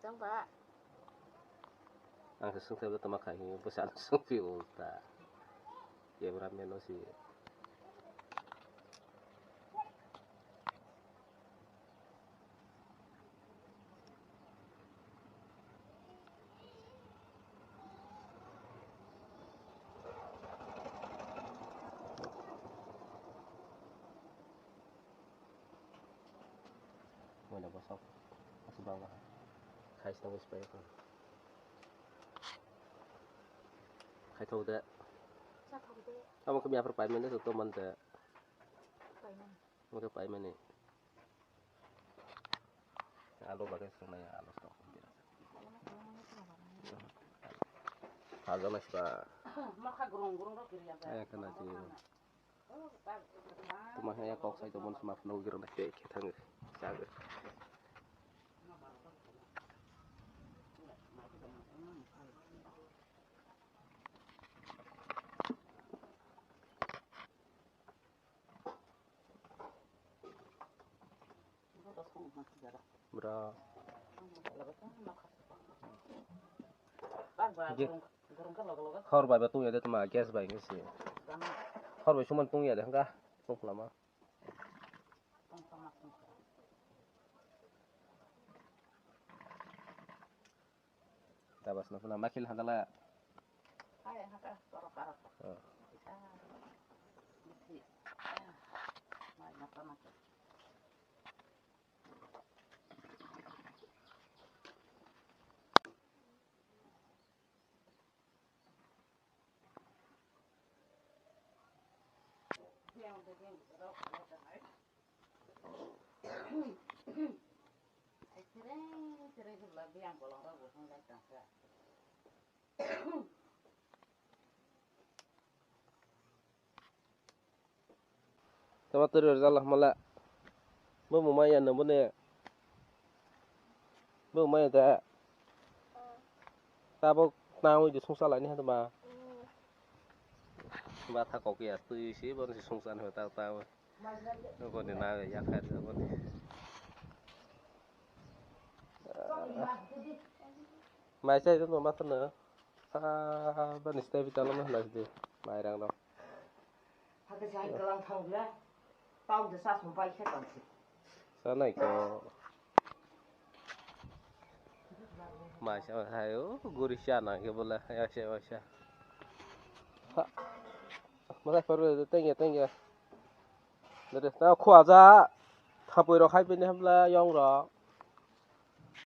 Coba. Ang sesung saya bertemu kaki, pesan sufi ulta. Ya beramai nasi. Mana bosok? Masih bawah. Khai snow spray kan. Khai thâu đấy. Sao không biết? Kamu kami apa payment itu tuh mante. Payment. Mante payment ini. Alo bagai sama ya alo stok. Harga masih pak. Maka gurung-gurung ro kiri ya. Kena sih. Tumahnya kok saya teman sama penuh gerang kayak kita nggak. Jaga. Bro. Khor bài batu ya deh teman gas bài ini sih. Khor bài cuma tung ya deh enggak? Tung lama. Tabas na makil handala. Ay, haka karo-karo. Sama terus Allah malah. Mau main namun ya. Mau main tak? Tao tao itu sungsal ini hatu ma. Ba thà có kia tươi xí bên thì sungsal hồi tao. Nó còn đi nào ya khai được con. Mai chơi nó mà thân nữa. Bên stay vita nó là gì? Mai đang đâu. Haka sai galang thau dia. Tao de sa sum bai khe kan si. Sáng này có mai sao hay gurisha na cái bola ya saya. Mà lại phải tên nhà. Để tao khóa ra. Khắp rồi khai bên em là yong rồi.